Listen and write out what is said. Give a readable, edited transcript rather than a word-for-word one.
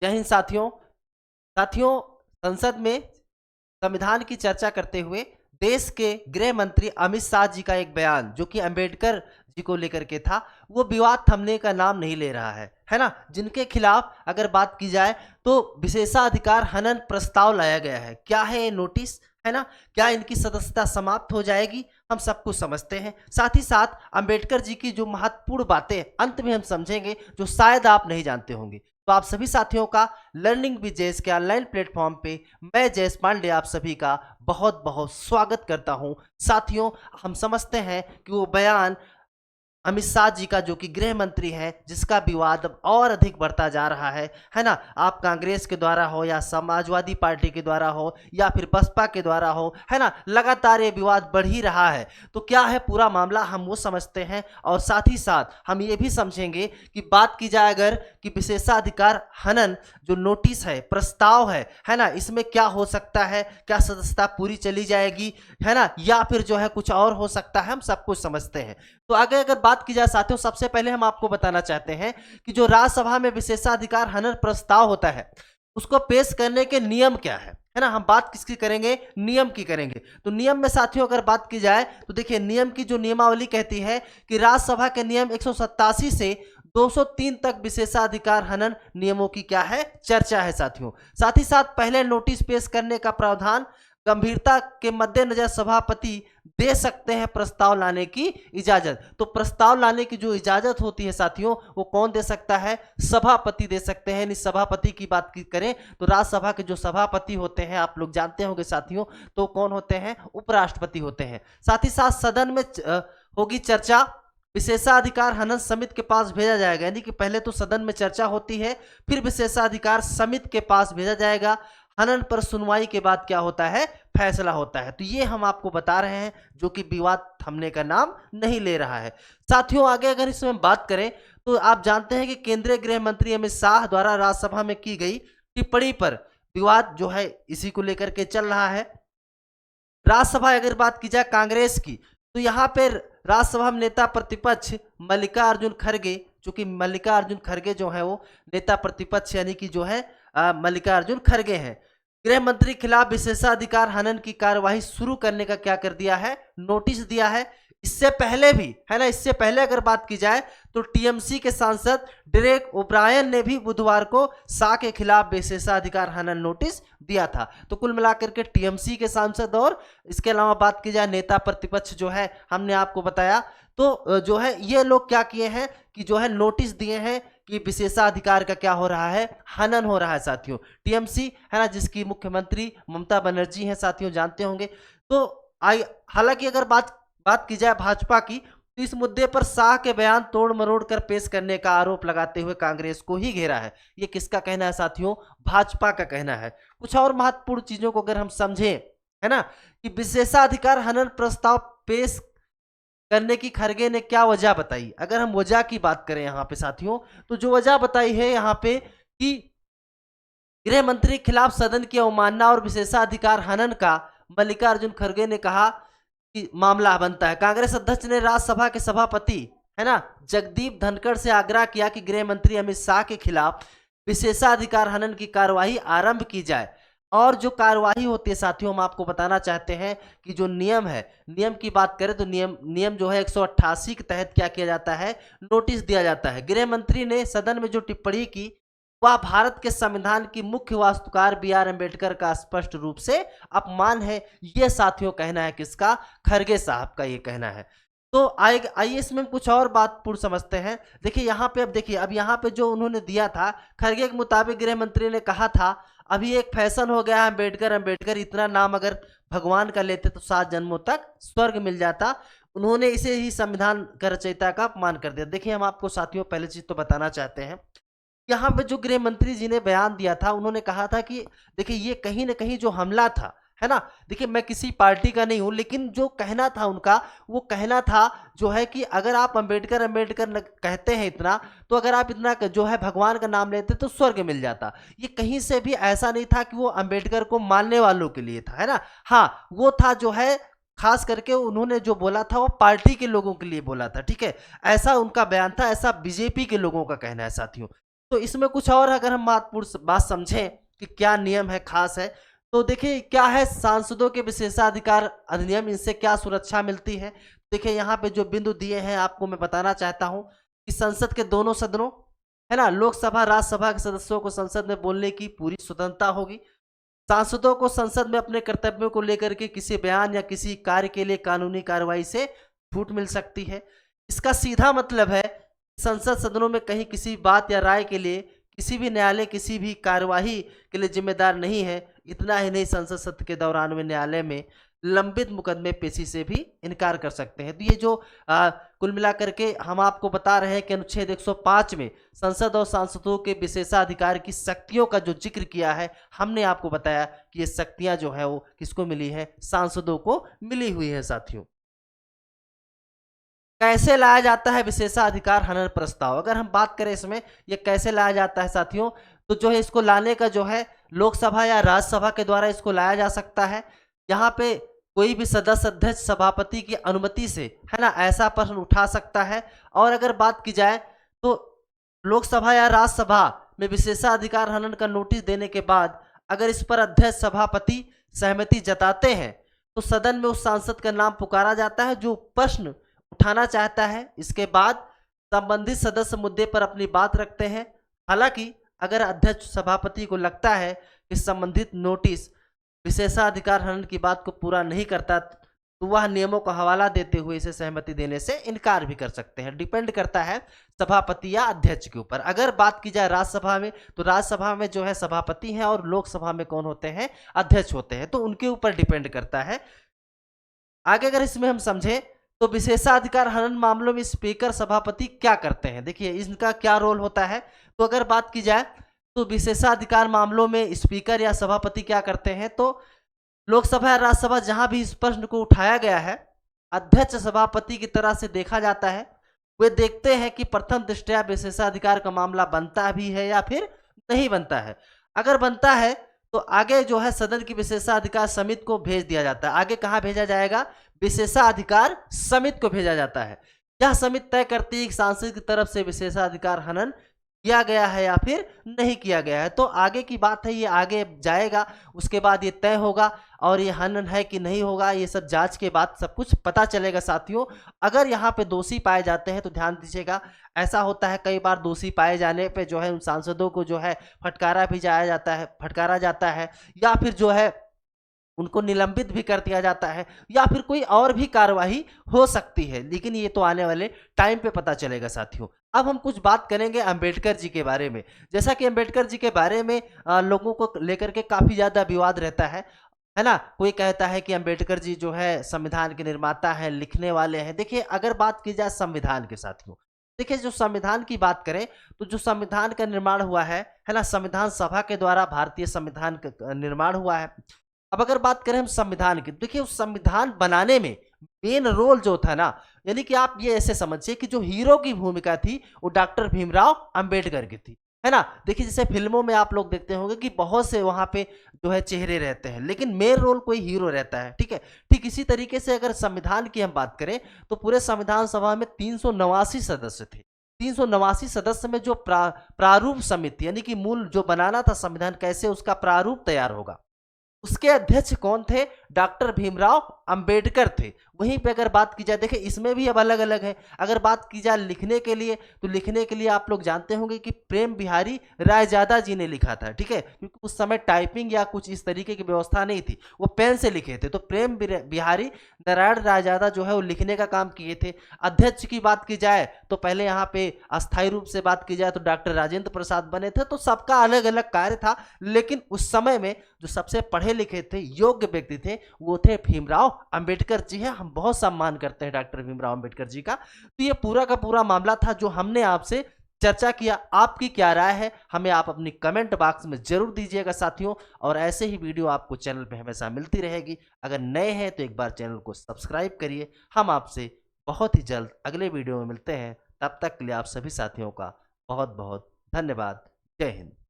जय हिंद साथियों। साथियों, संसद में संविधान की चर्चा करते हुए देश के गृह मंत्री अमित शाह जी का एक बयान जो कि अंबेडकर जी को लेकर के था, वो विवाद थमने का नाम नहीं ले रहा है ना। जिनके खिलाफ अगर बात की जाए तो विशेषाधिकार हनन प्रस्ताव लाया गया है। क्या है ये नोटिस, है ना? क्या इनकी सदस्यता समाप्त हो जाएगी? हम सब कुछ समझते हैं। साथ ही साथ अंबेडकर जी की जो महत्वपूर्ण बातें अंत में हम समझेंगे जो शायद आप नहीं जानते होंगे। तो आप सभी साथियों का लर्निंग विद जयेश के ऑनलाइन प्लेटफॉर्म पे मैं जयेश पांडे आप सभी का बहुत बहुत स्वागत करता हूं। साथियों, हम समझते हैं कि वो बयान अमित शाह जी का जो कि गृह मंत्री हैं, जिसका विवाद अब और अधिक बढ़ता जा रहा है ना। आप कांग्रेस के द्वारा हो या समाजवादी पार्टी के द्वारा हो या फिर बसपा के द्वारा हो, है ना, लगातार ये विवाद बढ़ ही रहा है। तो क्या है पूरा मामला, हम वो समझते हैं और साथ ही साथ हम ये भी समझेंगे कि बात की जाए अगर कि विशेषाधिकार हनन जो नोटिस है, प्रस्ताव है ना, इसमें क्या हो सकता है, क्या सदस्यता पूरी चली जाएगी, है ना, या फिर जो है कुछ और हो सकता है, हम सब कुछ समझते हैं। तो आगे अगर बात की जाए साथियों, सबसे पहले हम आपको बताना चाहते हैं कि जो राज्यसभा में विशेषाधिकार हनन प्रस्ताव होता है उसको पेश करने के नियम क्या है ना। हम बात किसकी करेंगे? नियम की करेंगे। तो नियम में साथियों अगर बात की जाए तो देखिए, नियम की जो नियमावली कहती है कि राज्यसभा के नियम 187 से 203 तक विशेषाधिकार हनन नियमों की क्या है, चर्चा है साथियों। साथ ही साथ पहले नोटिस पेश करने का प्रावधान गंभीरता के मद्देनजर सभापति दे सकते हैं प्रस्ताव लाने की इजाजत। तो प्रस्ताव लाने की जो इजाजत होती है साथियों, वो कौन दे सकता है? सभापति दे सकते हैं। सभापति की बात की करें तो राज्यसभा के जो सभापति होते हैं, आप लोग जानते होंगे साथियों, तो कौन होते हैं? उपराष्ट्रपति होते हैं। साथ ही साथ सदन में होगी चर्चा, विशेषाधिकार हनन समिति के पास भेजा जाएगा। यानी कि पहले तो सदन में चर्चा होती है, फिर विशेषाधिकार समिति के पास भेजा जाएगा। हनन पर सुनवाई के बाद क्या होता है? फैसला होता है। तो ये हम आपको बता रहे हैं जो कि विवाद थमने का नाम नहीं ले रहा है। साथियों, आगे अगर इसमें बात करें तो आप जानते हैं कि केंद्रीय गृह मंत्री अमित शाह द्वारा राज्यसभा में की गई टिप्पणी पर विवाद जो है इसी को लेकर के चल रहा है। राज्यसभा अगर बात की जाए कांग्रेस की, तो यहाँ पे राज्यसभा में नेता प्रतिपक्ष मल्लिकार्जुन खड़गे, जो कि मल्लिकार्जुन खड़गे जो है वो नेता प्रतिपक्ष यानी कि जो है मल्लिकार्जुन खड़गे हैं, गृह मंत्री खिलाफ विशेषाधिकार हनन की कार्यवाही शुरू करने का क्या कर दिया है? नोटिस दिया है। इससे पहले भी, है ना, इससे पहले अगर बात की जाए तो टीएमसी के सांसद डेरेक ओब्रायन ने भी बुधवार को शाह के खिलाफ विशेषाधिकार हनन नोटिस दिया था। तो कुल मिलाकर के टीएमसी के सांसद और इसके अलावा बात की जाए नेता प्रतिपक्ष जो है, हमने आपको बताया, तो जो है ये लोग क्या किए हैं कि जो है नोटिस दिए हैं कि विशेषाधिकार का क्या हो रहा है? हनन हो रहा है साथियों। टीएमसी है ना, जिसकी मुख्यमंत्री ममता बनर्जी हैं साथियों, जानते होंगे। तो हालांकि अगर बात की जाए भाजपा की, तो इस मुद्दे पर शाह के बयान तोड़ मरोड़ कर पेश करने का आरोप लगाते हुए कांग्रेस को ही घेरा है। ये किसका कहना है साथियों? भाजपा का कहना है। कुछ और महत्वपूर्ण चीजों को अगर हम समझें, है ना, कि विशेषाधिकार हनन प्रस्ताव पेश करने की खड़गे ने क्या वजह बताई। अगर हम वजह की बात करें यहाँ पे साथियों, तो जो वजह बताई है यहाँ पे कि गृह मंत्री के खिलाफ सदन की अवमानना और विशेषाधिकार हनन का मल्लिकार्जुन खड़गे ने कहा कि मामला बनता है। कांग्रेस अध्यक्ष ने राज्यसभा के सभापति, है ना, जगदीप धनखड़ से आग्रह किया कि गृह मंत्री अमित शाह के खिलाफ विशेषाधिकार हनन की कार्यवाही आरंभ की जाए। और जो कार्यवाही होती है साथियों, हम आपको बताना चाहते हैं कि जो नियम है, नियम की बात करें तो नियम जो है 188 के तहत क्या किया जाता है? नोटिस दिया जाता है। गृह मंत्री ने सदन में जो टिप्पणी की वह भारत के संविधान की मुख्य वास्तुकार बी.आर. अम्बेडकर का स्पष्ट रूप से अपमान है। यह साथियों कहना है किसका? खड़गे साहब का ये कहना है। तो आइए इसमें कुछ और बात पूर्ण समझते हैं। देखिए यहाँ पे, अब देखिए, अब यहाँ पे जो उन्होंने दिया था, खड़गे के मुताबिक गृह मंत्री ने कहा था अभी एक फैशन हो गया है अम्बेडकर, इतना नाम अगर भगवान का लेते तो 7 जन्मों तक स्वर्ग मिल जाता। उन्होंने इसे ही संविधान का रचयिता का अपमान कर दिया। देखिए, हम आपको साथियों पहले चीज तो बताना चाहते हैं, यहाँ पे जो गृह मंत्री जी ने बयान दिया था, उन्होंने कहा था कि देखिए ये कहीं ना कहीं जो हमला था, है ना, देखिए मैं किसी पार्टी का नहीं हूं, लेकिन जो कहना था उनका, वो कहना था जो है कि अगर आप अम्बेडकर कहते हैं इतना, तो अगर आप इतना जो है भगवान का नाम लेते तो स्वर्ग मिल जाता। ये कहीं से भी ऐसा नहीं था कि वो अम्बेडकर को मानने वालों के लिए था, है ना। हाँ, वो था जो है खास करके उन्होंने जो बोला था वो पार्टी के लोगों के लिए बोला था, ठीक है, ऐसा उनका बयान था, ऐसा बीजेपी के लोगों का कहना है साथियों। तो इसमें कुछ और अगर हम महत्वपूर्ण बात समझें कि क्या नियम है, खास है, तो देखिए क्या है सांसदों के विशेषाधिकार अधिनियम, इनसे क्या सुरक्षा मिलती है। देखिए यहाँ पे जो बिंदु दिए हैं आपको मैं बताना चाहता हूँ कि संसद के दोनों सदनों, है ना, लोकसभा राज्यसभा के सदस्यों को संसद में बोलने की पूरी स्वतंत्रता होगी। सांसदों को संसद में अपने कर्तव्यों को लेकर के किसी बयान या किसी कार्य के लिए कानूनी कार्रवाई से छूट मिल सकती है। इसका सीधा मतलब है संसद सदनों में कहीं किसी बात या राय के लिए किसी भी न्यायालय किसी भी कार्यवाही के लिए जिम्मेदार नहीं है। इतना ही नहीं, संसद सत्र के दौरान में न्यायालय में लंबित मुकदमे पेशी से भी इनकार कर सकते हैं। तो ये जो कुल मिलाकर के हम आपको बता रहे हैं कि अनुच्छेद 105 में संसद और सांसदों के विशेषाधिकार की शक्तियों का जो जिक्र किया है, हमने आपको बताया कि ये शक्तियां जो है वो किसको मिली है, सांसदों को मिली हुई है। साथियों, कैसे लाया जाता है विशेषाधिकार हनन प्रस्ताव, अगर हम बात करें इसमें ये कैसे लाया जाता है साथियों, तो जो है इसको लाने का जो है लोकसभा या राज्यसभा के द्वारा इसको लाया जा सकता है। यहाँ पे कोई भी सदस्य अध्यक्ष सभापति की अनुमति से, है ना, ऐसा प्रश्न उठा सकता है। और अगर बात की जाए तो लोकसभा या राज्यसभा में विशेषाधिकार हनन का नोटिस देने के बाद अगर इस पर अध्यक्ष सभापति सहमति जताते हैं तो सदन में उस सांसद का नाम पुकारा जाता है जो प्रश्न उठाना चाहता है। इसके बाद संबंधित सदस्य मुद्दे पर अपनी बात रखते हैं। हालांकि अगर अध्यक्ष सभापति को लगता है कि संबंधित नोटिस विशेषाधिकार हनन की बात को पूरा नहीं करता तो वह नियमों का हवाला देते हुए इसे सहमति देने से इनकार भी कर सकते हैं। डिपेंड करता है सभापति या अध्यक्ष के ऊपर। अगर बात की जाए राज्यसभा में, तो राज्यसभा में जो है सभापति हैं और लोकसभा में कौन होते हैं, अध्यक्ष होते हैं, तो उनके ऊपर डिपेंड करता है। आगे अगर इसमें हम समझें तो विशेषाधिकार हनन मामलों में स्पीकर सभापति क्या करते हैं, देखिए इनका क्या रोल होता है। तो अगर बात की जाए तो विशेषाधिकार मामलों में स्पीकर या सभापति क्या करते हैं, तो लोकसभा या राज्यसभा जहां भी इस प्रश्न को उठाया गया है अध्यक्ष सभापति की तरह से देखा जाता है। वे देखते हैं कि प्रथम दृष्टया विशेषाधिकार का मामला बनता भी है या फिर नहीं बनता है। अगर बनता है तो आगे जो है सदन की विशेषाधिकार समिति को भेज दिया जाता है। आगे कहाँ भेजा जाएगा, विशेषाधिकार समिति को भेजा जाता है। यह समिति तय करती है कि सांसद की तरफ से विशेषाधिकार हनन किया गया है या फिर नहीं किया गया है। तो आगे की बात है, ये आगे जाएगा, उसके बाद ये तय होगा और ये हनन है कि नहीं होगा, ये सब जांच के बाद सब कुछ पता चलेगा। साथियों, अगर यहाँ पे दोषी पाए जाते हैं तो ध्यान दीजिएगा, ऐसा होता है कई बार दोषी पाए जाने पे जो है उन सांसदों को जो है फटकारा जाता है या फिर जो है उनको निलंबित भी कर दिया जाता है या फिर कोई और भी कार्यवाही हो सकती है, लेकिन ये तो आने वाले टाइम पे पता चलेगा। साथियों, अब हम कुछ बात करेंगे अंबेडकर जी के बारे में। जैसा कि अंबेडकर जी के बारे में लोगों को लेकर के काफी ज्यादा विवाद रहता है ना। कोई कहता है कि अंबेडकर जी जो है संविधान के निर्माता हैं, लिखने वाले हैं। देखिए अगर बात की जाए संविधान के, साथियों देखिए जो संविधान की बात करें तो जो संविधान का निर्माण हुआ है ना, संविधान सभा के द्वारा भारतीय संविधान का निर्माण हुआ है। अब अगर बात करें हम संविधान की, देखिए उस संविधान बनाने में मेन रोल जो था ना, यानी कि आप ये ऐसे समझिए कि जो हीरो की भूमिका थी वो डॉक्टर भीमराव अंबेडकर की थी, है ना। देखिए जैसे फिल्मों में आप लोग देखते होंगे कि बहुत से वहां पे जो है चेहरे रहते हैं लेकिन मेन रोल कोई हीरो रहता है, ठीक है। ठीक इसी तरीके से अगर संविधान की हम बात करें तो पूरे संविधान सभा में 389 सदस्य थे। 389 सदस्य में जो प्रारूप समिति यानी कि मूल जो बनाना था संविधान, कैसे उसका प्रारूप तैयार होगा, उसके अध्यक्ष कौन थे, डॉक्टर भीमराव अंबेडकर थे। वहीं पे अगर बात की जाए, देखिए इसमें भी अब अलग अलग है। अगर बात की जाए लिखने के लिए, तो लिखने के लिए आप लोग जानते होंगे कि प्रेम बिहारी रायजादा जी ने लिखा था, ठीक है, क्योंकि उस समय टाइपिंग या कुछ इस तरीके की व्यवस्था नहीं थी, वो पेन से लिखे थे। तो प्रेम बिहारी नारायण रायजादा जो है वो लिखने का काम किए थे। अध्यक्ष की बात की जाए तो पहले यहाँ पे अस्थायी रूप से बात की जाए तो डॉक्टर राजेंद्र प्रसाद बने थे। तो सबका अलग अलग कार्य था, लेकिन उस समय में जो सबसे पढ़े लिखे थे, योग्य व्यक्ति थे, वो थे भीमराव अंबेडकर जी है। हम बहुत सम्मान करते हैं डॉक्टर भीमराव अंबेडकर जी का। तो ये पूरा का पूरा मामला था जो हमने आपसे चर्चा किया। आपकी क्या राय है हमें आप अपनी कमेंट बॉक्स में जरूर दीजिएगा साथियों, और ऐसे ही वीडियो आपको चैनल पे हमेशा मिलती रहेगी। अगर नए हैं तो एक बार चैनल को सब्सक्राइब करिए। हम आपसे बहुत ही जल्द अगले वीडियो में मिलते हैं, तब तक के लिए आप सभी साथियों का बहुत बहुत धन्यवाद। जय हिंद।